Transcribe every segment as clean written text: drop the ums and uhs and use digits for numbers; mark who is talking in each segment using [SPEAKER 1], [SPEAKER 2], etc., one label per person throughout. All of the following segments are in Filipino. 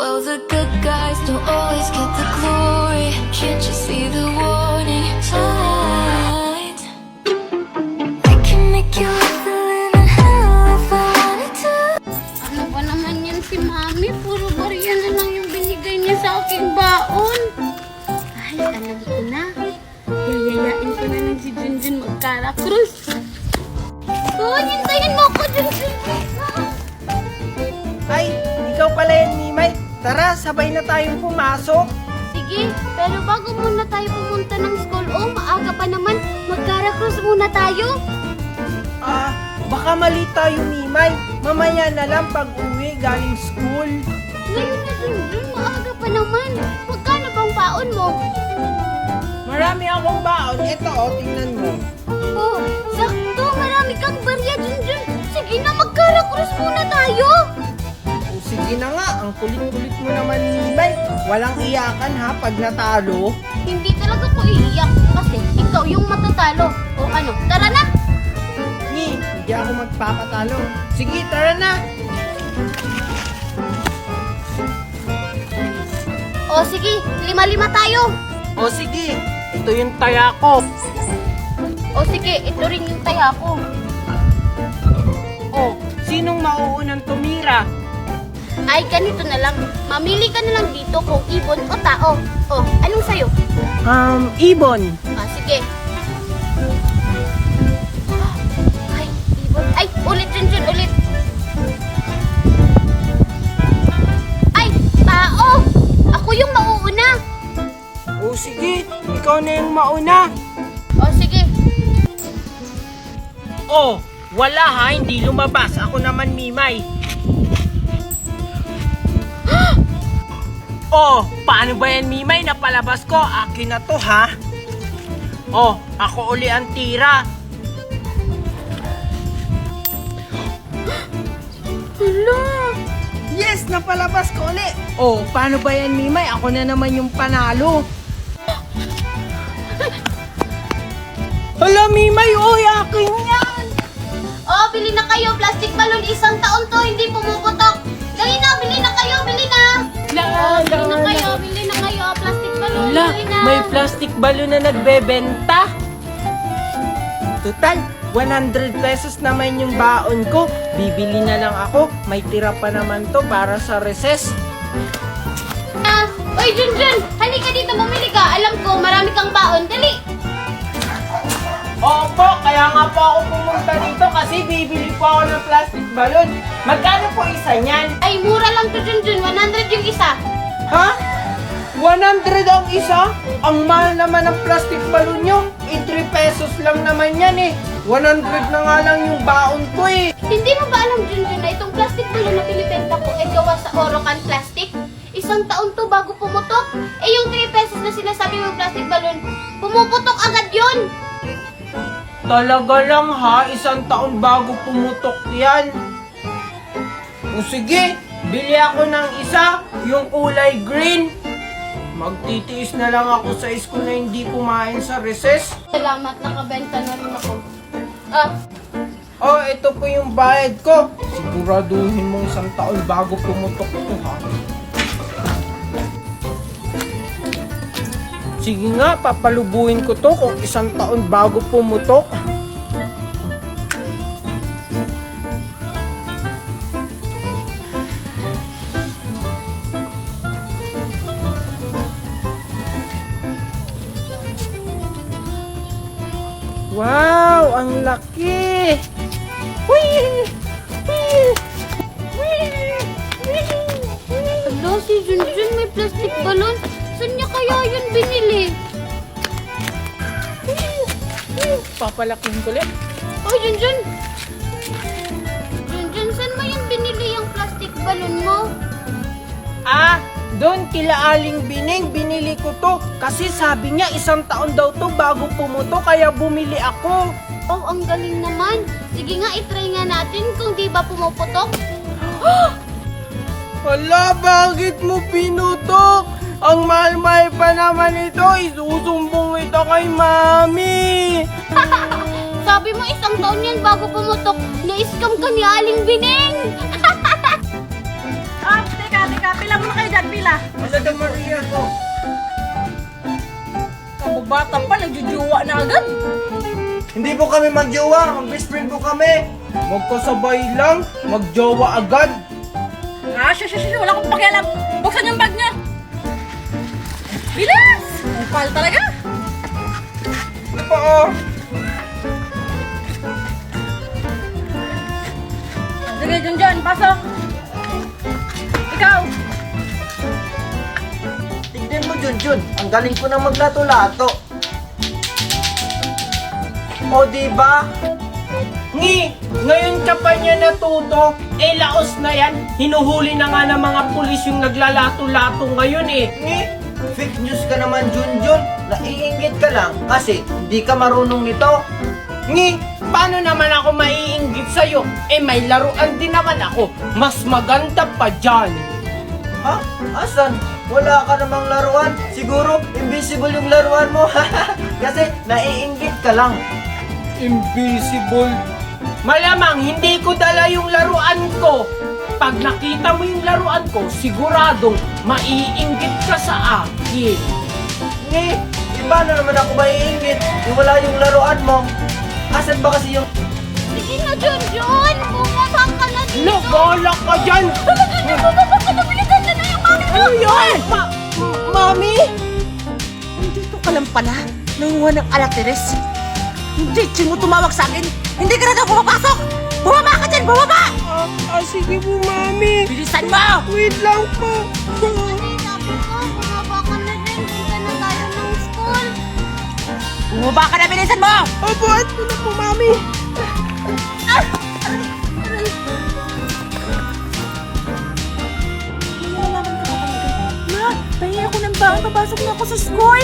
[SPEAKER 1] Well, the good guys don't always get the glory. Can't you see the warning signs? I can make you live in hell if I wanted to.
[SPEAKER 2] Ano ba naman yan si Mami? Puro barya na lang yung binigay niya sa aking baon. Ay, alam ko na. Yayayain ko na lang si Junjun magkara-cruise. Oh, hintayin mo ako, Junjun.
[SPEAKER 3] Ay, ikaw pala yan, Mimay. Tara, sabay na tayong pumasok.
[SPEAKER 2] Sige, pero bago muna tayo pumunta ng school, maaga pa naman, magkara-cruise muna tayo.
[SPEAKER 3] Baka mali tayo, Mimay. Mamaya na lang pag-uwi galing school.
[SPEAKER 2] Ngayon na, Junjun, maaga pa naman. Magkano bang baon mo?
[SPEAKER 3] Marami akong baon. Ito, tingnan mo.
[SPEAKER 2] Oh, sakto, marami kang barya, Junjun. Sige na, magkara-cruise muna tayo.
[SPEAKER 3] O sige na nga, ang kulit-kulit mo naman, Mimay. Walang iyakan ha pag natalo.
[SPEAKER 2] Hindi talaga ko iiyak kasi ikaw yung matatalo. O ano, tara na!
[SPEAKER 3] Hindi ako magpapatalo. Sige, tara na.
[SPEAKER 2] O sige, lima-lima tayo.
[SPEAKER 3] O sige, ito yung taya ko.
[SPEAKER 2] O sige, ito rin yung taya ko.
[SPEAKER 3] O, sinong mauunang tumira?
[SPEAKER 2] Ay, ganito na lang. Mamili ka na lang dito kung ibon o tao. O, anong sayo?
[SPEAKER 3] Ibon.
[SPEAKER 2] Sige. Ay, ibon. Ay, ulit, Junjun, ulit. Ay, tao! Ako yung mauuna.
[SPEAKER 3] O sige, ikaw na yung mauna.
[SPEAKER 2] O, sige.
[SPEAKER 3] Oh, wala ha, hindi lumabas. Ako naman, Mimay. Oh, paano ba yan, Mimay? Napalabas ko. Akin na to, ha? Oh, ako uli ang tira.
[SPEAKER 2] Hala!
[SPEAKER 3] Yes, napalabas ko uli. Oh, paano ba yan, Mimay? Ako na naman yung panalo. Hala, Mimay, oy, akin yan.
[SPEAKER 2] Oh, bili na kayo. Plastic balloon. Isang taon to, hindi pumuputok. Dali na, bili na kayo, bili na. Bili na kayo, bili na kayo. Plastic balloon,
[SPEAKER 3] Hala,
[SPEAKER 2] bili na.
[SPEAKER 3] may plastic balloon na nagbebenta. Total, 100 pesos naman yung baon ko. Bibili na lang ako. May tira pa naman to para sa recess.
[SPEAKER 2] Oy, Junjun, halika dito, bumili ka. Alam ko, marami kang baon. Dali.
[SPEAKER 3] Opo, kaya nga po ako pumunta dito kasi bibili po ako ng plastic balloon. Magkano po isa niyan?
[SPEAKER 2] Ay, mura lang to, Junjun. 100 yung isa.
[SPEAKER 3] Ha? 100 ang isa? Ang mahal naman ng plastic balloon nyo. 3 pesos lang naman yan eh. 100 na nga lang yung baon ko eh.
[SPEAKER 2] Hindi mo ba alam, Junjun, na itong plastic balloon na pinipenta ko ay gawa sa Orocan plastic? Isang taon to bago pumutok. Eh, yung 3 pesos na sinasabi mong plastic balloon, pumuputok agad yun.
[SPEAKER 3] Talaga lang ha, isang taon bago pumutok yan. O sige, bili ako ng isa, yung kulay green. Magtitiis na lang ako sa school na hindi kumain sa recess.
[SPEAKER 2] Salamat, nakabenta na rin ako.
[SPEAKER 3] Oh, ito po yung bayad ko. Siguraduhin mo isang taon bago pumutok ito ha. Sige nga, papalubuhin ko to kung isang taon bago pumutok. Wow, ang laki! Whee! Whee! Whee! Whee!
[SPEAKER 2] Alo, si Junjun may plastic balloon. Saan niya kaya yun binili?
[SPEAKER 3] Papalaking kulit.
[SPEAKER 2] Oh, Junjun! Junjun, saan mo yung binili yung plastic balloon mo?
[SPEAKER 3] Doon kila Aling Bining, binili ko to. Kasi sabi niya isang taon daw to bago pumutok, kaya bumili ako.
[SPEAKER 2] Oh, ang galing naman. Sige nga, itry nga natin kung di ba pumuputok.
[SPEAKER 3] Hala, bakit mo pinutok? Ang mahal-mahal pa naman ito, isusumbong ito kay Mami.
[SPEAKER 2] Sabi mo isang taon yan bago pumutok. Na-scam ka ni Aling Bining.
[SPEAKER 4] Teka, pila mo na kayo dyan.
[SPEAKER 2] bilisan, pila.
[SPEAKER 3] Ano na Maria ko?
[SPEAKER 2] Kababata pa, nagjujuwa na agad.
[SPEAKER 3] Hindi po kami magjowa, ang best friend po kami. Magkasabay lang, magjowa agad.
[SPEAKER 2] Ah, shush, wala akong pakialam. Buksan yung bag niya. Bilis! Ang pal talaga.
[SPEAKER 3] Ano pa oh?
[SPEAKER 2] Sige, Junjun, pasok. Ikaw.
[SPEAKER 3] Tignan mo Junjun, ang galing ko na maglato-lato. O diba? Ngi, ngayon ka pa niya natuto, laos na yan. Hinuhuli na nga ng mga pulis yung naglalato-lato ngayon eh. Ngi, fake news ka naman Junjun. Naiinggit ka lang kasi hindi ka marunong nito. Ngi, paano naman ako maiinggit sa'yo? May laruan din naman ako. Mas maganda pa dyan. Ha? Asan? Wala ka namang laruan? Siguro, invisible yung laruan mo. Kasi naiinggit ka lang. Invisible? Malamang hindi ko dala yung laruan ko. Pag nakita mo yung laruan ko, siguradong maiinggit ka sa akin. Paano naman ako maiinggit? Wala yung laruan mo. Asan ba kasi yung...
[SPEAKER 2] Sige na, Junjun. Bumaba ka na dito.
[SPEAKER 3] Nagala ka dyan!
[SPEAKER 2] Bilisan na yung mami mo.
[SPEAKER 3] Ano yan? Mami?
[SPEAKER 4] Dito ka lang pala, nanguha ng alateres. Hindi, mo tumawag sa akin. Hindi ka na daw pumapasok. Bumaba ka dyan, bumaba!
[SPEAKER 3] Sige po, Mami.
[SPEAKER 4] Bilisan mo!
[SPEAKER 3] Wait lang po.
[SPEAKER 2] Sabi ko, bumaba ka na din. Punta na tayo ng school.
[SPEAKER 4] Bumaba ka na, bilisan mo!
[SPEAKER 3] Opo, ito na po, Mami.
[SPEAKER 4] Ma, pahingi ako ng baon. Papasok na ako sa school.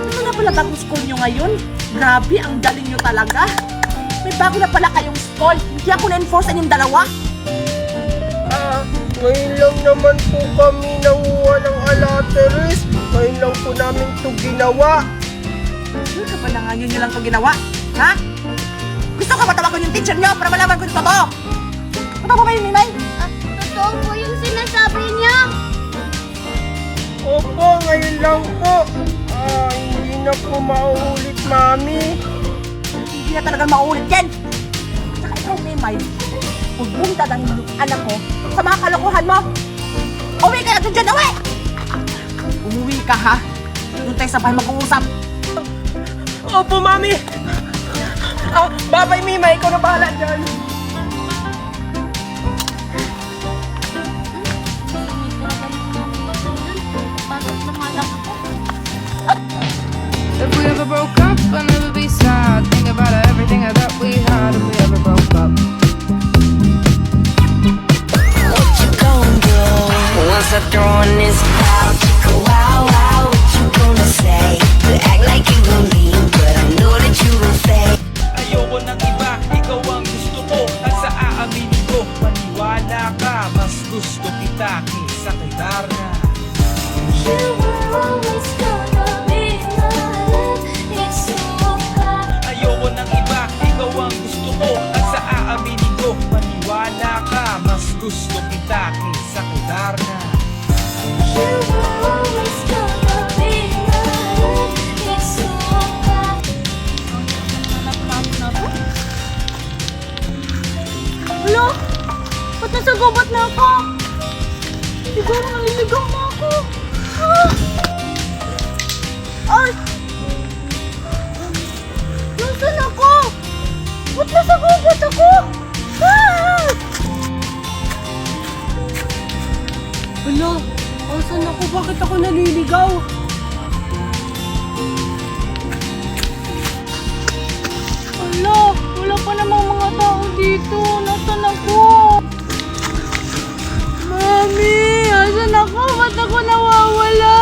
[SPEAKER 4] Ano na pala bagong school nyo ngayon? Grabe, ang galing nyo talaga. May bago na pala kayong school. Hindi ako na-enforce yung dalawa.
[SPEAKER 3] Ngayon lang naman po kami nanguha ng alateres. Ngayon lang po namin ito ginawa.
[SPEAKER 4] Ano ka pala ngayon nyo lang ito ginawa? Ha? Gusto ka matawagan yung teacher nyo para malaman ko yung totoo? Totoo ba yun, Ninay?
[SPEAKER 2] Totoo po yung sinasabi niya.
[SPEAKER 3] Opo, ngayon lang po. Hindi na po mauulit, Mami.
[SPEAKER 4] Hindi na talaga maulit yan. Saka ikaw, Mimay, huwag mong dadangin yung anak ko sa mga kalokohan mo. Uwi ka na dun dyan, uwi! Umuwi ka, ha? Doon tayo sa bahay mag-uusap.
[SPEAKER 3] Opo, Mami. Babay, Mima. Ikaw na bahala dyan.
[SPEAKER 5] If we ever broke up, I'll never be sad. Think about everything that we had if we ever broke up.
[SPEAKER 6] What you gon' do once I throw on this wow, chicka wow, wow? What you gonna say? You act like you gon' leave, but I know that you gon' stay.
[SPEAKER 7] Ayoko ng iba, ikaw ang gusto ko. At sa aaminin ko, maniwala ka. Mas gusto kita kaysa kay Darna.
[SPEAKER 1] You were always gonna be mine. It's so hard.
[SPEAKER 7] Ayoko ng iba, ikaw ang gusto ko. At sa aaminin ko, maniwala ka. Mas gusto kita kaysa kay Darna.
[SPEAKER 1] You were always gonna be mine. It's so hard.
[SPEAKER 2] Alo? Ba't nasa gubat na ako? Siguro naliligaw na ako. Ay! Nasaan ako? Ba't nasa gubat ako?
[SPEAKER 3] Hala, asan ako? Bakit ako naliligaw?
[SPEAKER 2] Alo, wala pa namang mga tao dito. Nasaan ako? Mami, asan ako? Ba't ako nawawala?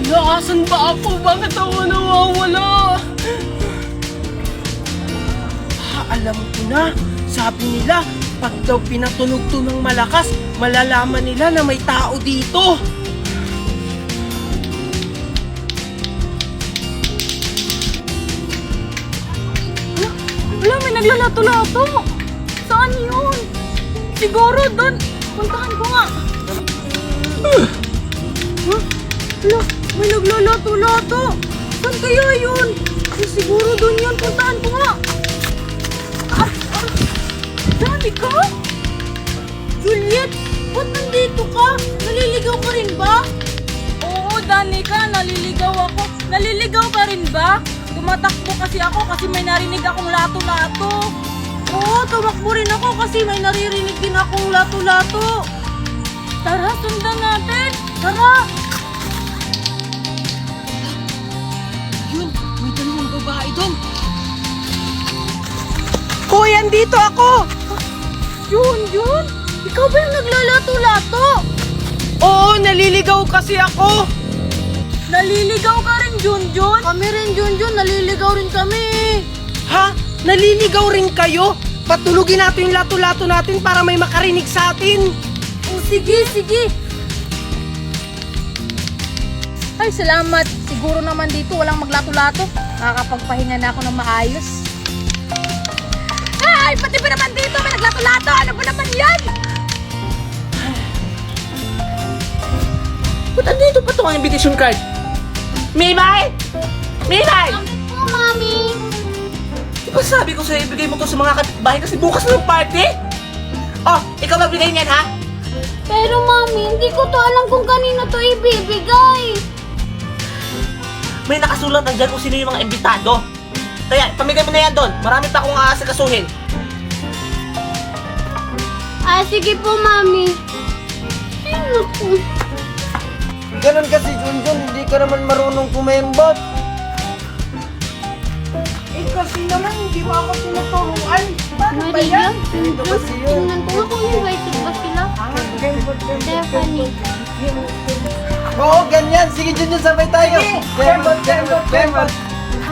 [SPEAKER 3] Hala, asan ba ako? Bakit ako nawawala? Alam ko na. Sabi nila, pag daw pinatunog to ng malakas, malalaman nila na may tao dito.
[SPEAKER 2] Wala, may naglalato-lato. Saan yun? Siguro doon. Puntahan ko nga. Hala, may naglalato-lato. Saan kaya yun? Eh, siguro doon yun. Puntaan ko nga. Danica? Juliet, ba't nandito ka? Naliligaw ka rin ba? Oo, Danica, naliligaw ako. Naliligaw ka rin ba? Tumatakbo kasi ako kasi may narinig akong lato-lato. Oo, tumakbo rin ako kasi may naririnig din akong lato-lato. Tara, sundan natin. Tara. Yun, may dalawang babae doon.
[SPEAKER 3] Hoy, andito ako!
[SPEAKER 2] Yun. Ikaw ba yung naglalato-lato?
[SPEAKER 3] Oo, naliligaw kasi ako!
[SPEAKER 2] Naliligaw ka rin, Junjun? Kami rin, Junjun. Naliligaw rin kami.
[SPEAKER 3] Ha? Naliligaw rin kayo? Patulugin natin yung lato-lato natin para may makarinig sa atin.
[SPEAKER 2] Oh, sige. Ay, salamat. Siguro naman dito walang maglato-lato. Nakakapagpahinga na ako ng maayos. Ay, pati ba naman dito may naglato-lato? Ano ba naman yan?
[SPEAKER 3] Ba't andito pa itong invitation card? Mimay!
[SPEAKER 2] Po, Mami.
[SPEAKER 3] Di ba sabi ko sa'yo, ibigay mo to sa mga kapitbahay kasi bukas na yung party? Oh, ikaw magbigay niyan, ha?
[SPEAKER 2] Pero, Mami, hindi ko to alam kung kanino to ibibigay.
[SPEAKER 3] May nakasulat na dyan kung sino yung mga imbitado. Kaya, pamigay mo na yan doon. Marami pa akong aasikasuhin.
[SPEAKER 2] Ah, sige po, Mami. Ay, naku.
[SPEAKER 3] Ganun kasi, Junjun, hindi ka naman marunong kumembot. Eh, kasi naman, hindi mo ako tinuturuan. Paano ba
[SPEAKER 2] Maria,
[SPEAKER 3] yan? Ganito kasi yun.
[SPEAKER 2] tingnan ko nga kung invited ba sila. Stephanie.
[SPEAKER 3] Oo, ganyan. Sige, Junjun, sabay tayo. Kembot.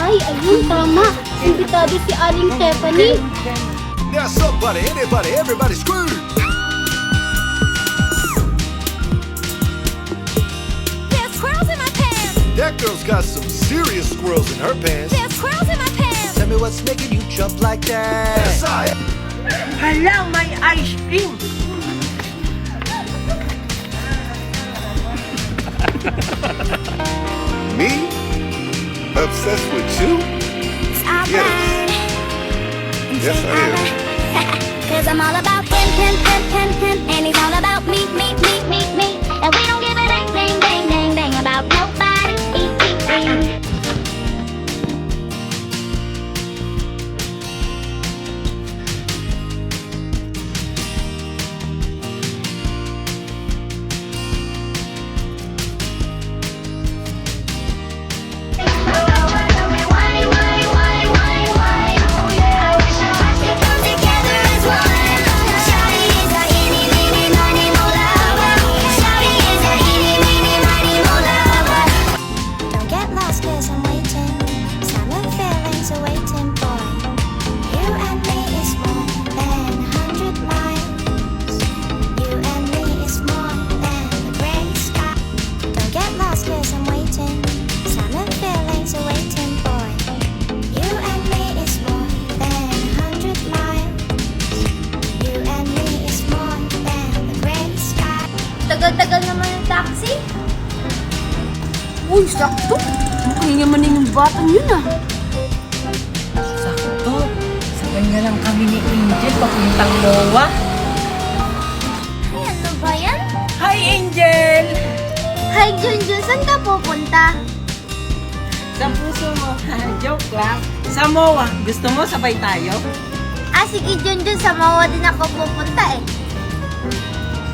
[SPEAKER 2] Ay, ayun, tama. Imbitado si Aling Stephanie.
[SPEAKER 8] Now somebody, anybody, everybody screwed.
[SPEAKER 1] There's squirrels in my pants.
[SPEAKER 8] That girl's got some serious squirrels in her pants.
[SPEAKER 1] There's squirrels in my pants.
[SPEAKER 8] Tell me what's making you jump like that. Yes, I am.
[SPEAKER 3] Hala, may ice cream.
[SPEAKER 8] Me? Obsessed with you? Yes. Yes, I am.
[SPEAKER 1] Cause I'm all about him, and he's all about me. And we don't give a dang about nobody. Don't get lost cause I'm waiting. Summer feelings are waiting for you and me is more than 100 miles. You and me is more than the gray sky. Don't get lost cause I'm waiting. Summer feelings are waiting for you and me is more than 100 miles. You and me is more than the gray sky. Tagal-tagal naman yung taxi.
[SPEAKER 2] Uy, sakto. Mukhang yamanin yung batang yun ah.
[SPEAKER 4] Sakto. Sabay na lang kami ni Angel papuntang MOA.
[SPEAKER 1] Ay, ano ba yan?
[SPEAKER 3] Hi, Angel!
[SPEAKER 1] Hi, Junjun. Saan ka pupunta?
[SPEAKER 3] Sa puso mo. Joke lang. Sa MOA, gusto mo sabay tayo?
[SPEAKER 1] Ah, sige, Junjun. Sa Mawa din ako pupunta eh.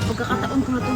[SPEAKER 4] Pagkakataon ko na to.